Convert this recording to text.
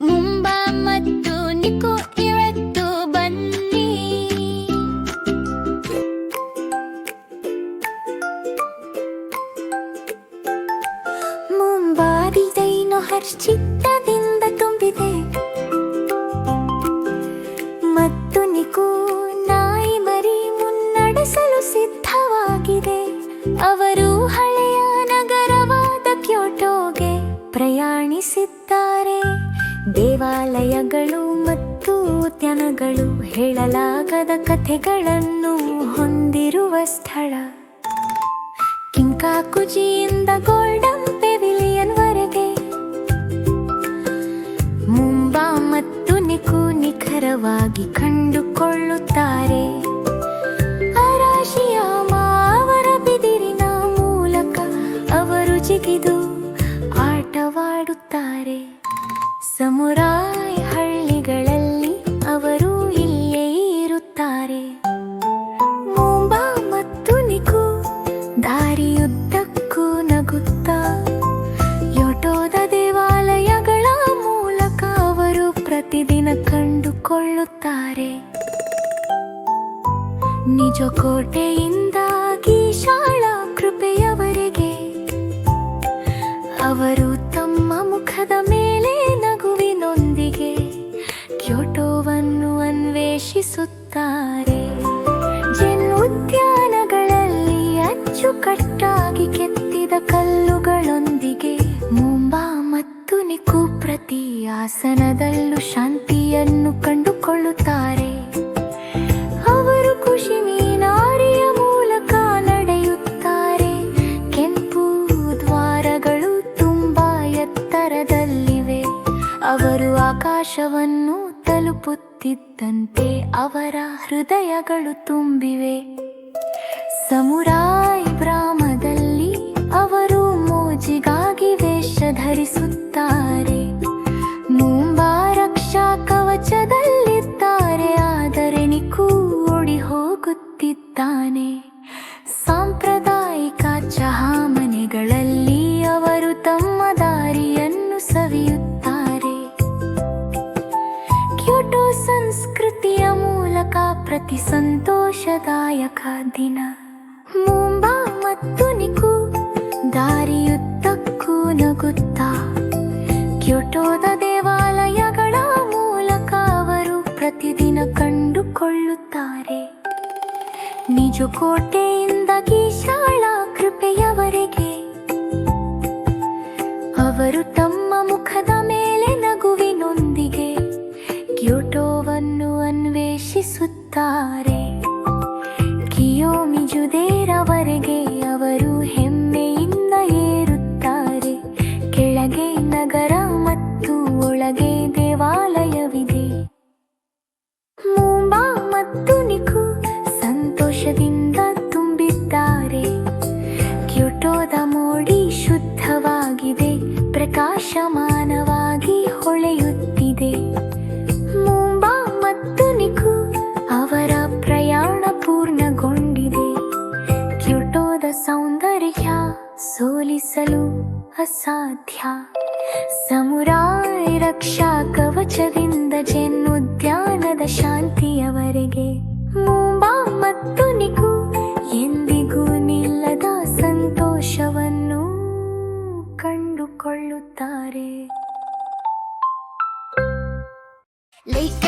ಮುಂಬಾ ಮತ್ತು ನಿಕು ಇವತ್ತು ಬನ್ನಿ. ಮುಂಬಾದಿ ದೈನು ಹರ್ಷಿತ್ತದಿಂದ ತುಂಬಿದೆ ಮತ್ತು ನಿಕು ನಾಯಿ ಮರಿ ಮುನ್ನಡೆಸಲು ಸಿದ್ಧವಾಗಿದೆ. ಅವರು ಹಳೆಯ ನಗರವಾದ ಕ್ಯೋಟೋಗೆ ಪ್ರಯಾಣಿಸಿದ್ದಾರೆ. ದೇವಾಲಯಗಳು ಮತ್ತು ಉದ್ಯಾನಗಳು ಹೇಳಲಾಗದ ಕಥೆಗಳನ್ನು ಹೊಂದಿರುವ ಸ್ಥಳ. ಕಿಂಕಾಕುಜಿಯಿಂದ ಗೋಲ್ಡನ್ ಪೆವಿಲಿಯನ್ ವರೆಗೆ ಮುಂಬಾ ಮತ್ತು ನಿಕು ನಿಖರವಾಗಿ ಕಂಡುಕೊಳ್ಳುತ್ತಾರೆ. ಅರಾಶಿಯಾಮ ಅವರ ಬಿದಿರಿನ ಮೂಲಕ ಅವರು ಜಿಗಿದು ಆಟವಾಡುತ್ತಾರೆ. ಸಮುರಾಯ್ ಹಳ್ಳಿಗಳಲ್ಲಿ ಅವರು ಇಲ್ಲೇ ಇರುತ್ತಾರೆ. ಮುಂಬಾ ಮತ್ತು ನಿಕು ದಾರಿಯುದ್ದಕ್ಕೂ ನಗುತ್ತಾ ಯೋಟೋದ ದೇವಾಲಯಗಳ ಮೂಲಕ ಅವರು ಪ್ರತಿದಿನ ಕಂಡುಕೊಳ್ಳುತ್ತಾರೆ. ನಿಜಕೋಟೆಯಿಂದಾಗಿ ಶಾಲಾ ಕೃಪೆಯವರೆಗೆ ಅವರು ತಮ್ಮ ಮುಖದ ಮೇಲೆ ನಗುವಿನೊಂದಿಗೆ ಕ್ಯೋಟೋವನ್ನು ಅನ್ವೇಷಿಸುತ್ತಾರೆ. ಜೆನ್ ಉದ್ಯಾನಗಳಲ್ಲಿ ಅಚ್ಚುಕಟ್ಟಾಗಿ ಕೆತ್ತಿದ ಕಲ್ಲುಗಳೊಂದಿಗೆ ಮುಂಬಾ ಮತ್ತು ನಿಕು ಪ್ರತಿ ಆಸನದಲ್ಲೂ ಶಾಂತಿಯನ್ನು ಕಂಡುಕೊಳ್ಳುತ್ತಾರೆ. ಅವರು ಖುಷಿ ಮೀನಾರಿಯ ಮೂಲಕ ನಡೆಯುತ್ತಾರೆ. ಕೆಂಪು ದ್ವಾರಗಳು ತುಂಬಾ ಎತ್ತರದಲ್ಲಿವೆ. ಅವರು ಆಕಾಶವನ್ನು ತಲುಪುತ್ತಿದ್ದಂತೆ ಅವರ ಹೃದಯಗಳು ತುಂಬಿವೆ. ಸಮುರಾಯ್ ಗ್ರಾಮದಲ್ಲಿ ಅವರು ಮೋಜಿಗಾಗಿ ವೇಷ ಧರಿಸುತ್ತಾರೆ. ಮುಂಬಾ ರಕ್ಷಾ ಕವಚದಲ್ಲಿದ್ದಾರೆ, ಆದರೆ ನಿಕು ಓಡಿ ಹೋಗುತ್ತಿದ್ದಾನೆ. ಸಾಂಪ್ರದಾಯಿಕ ಚಹಾ ಮನೆಗಳಲ್ಲಿ ಅವರು ತಮ್ಮ ದಾರಿಯನ್ನು ಸವಿಯುತ್ತಾರೆ. ಕ್ಯೋಟೋ ಸಂಸ್ಕೃತಿಯ ಮೂಲಕ ಪ್ರತಿ ಸಂತೋಷದಾಯಕ ದಿನ. ಮುಂಬಾ ಮತ್ತು ನಿಕು ದಾರಿಯುದ್ದಕ್ಕೂ ನಗುತ್ತಾ ಕ್ಯೋಟೋದ ದೇವಾಲಯಗಳ ಮೂಲಕ ಅವರು ಪ್ರತಿದಿನ ಕಂಡುಕೊಳ್ಳುತ್ತಾರೆ. ನಿಜಕೋಟೆಯಿಂದಾಗಿ ಶಾಲಾ ಕೃಪೆಯವರೆಗೆ ಅವರು ತಮ್ಮ ಮುಖದ ಮೇಲೆ ನಗುವಿನೊಂದಿಗೆ ಕ್ಯೋಟೋವನ್ನು ಅನ್ವೇಷಿಸುತ್ತಾರೆ. ಕಿಯೋಮಿಜುದೇರವರೆಗೆ ಅವರು ಹೆಮ್ಮೆಯಿಂದ ಏರುತ್ತಾರೆ. ಕೆಳಗೆ ನಗರ ಮತ್ತು ಒಳಗೆ ದೇವಾಲಯವಿದೆ. ಮುಂಬಾ ಮತ್ತು ನಿಕು ಸಂತೋಷದಿಂದ ತುಂಬಿದ್ದಾರೆ. ಕ್ಯೋಟೋದ ಮೋಡಿ ಶುದ್ಧವಾಗಿದೆ, ಪ್ರಕಾಶಮಾನವಾಗಿ ಹೊಳೆಯುತ್ತಿದೆ. ಮುಂಬಾ ಮತ್ತು ನಿಕು ಅವರ ಪ್ರಯಾಣ ಪೂರ್ಣಗೊಂಡಿದೆ. ಕ್ಯೋಟೋದ ಸೌಂದರ್ಯ ಸೋಲಿಸಲು ಅಸಾಧ್ಯ. ಸಮುರಾಯ್ ರಕ್ಷಾ ಕವಚದಿಂದ ಜೆನ್ ಉದ್ಯಾನದ ಶಾಂತಿಯವರೆಗೆ ಮುಂಬಾ ಮತ್ತು ನಿಕು ಎಂದಿಗೂ ನಿಲ್ಲದ ಸಂತೋಷವನ್ನು ಕಂಡುಕೊಳ್ಳುತ್ತಾರೆ. ಲೈಕ್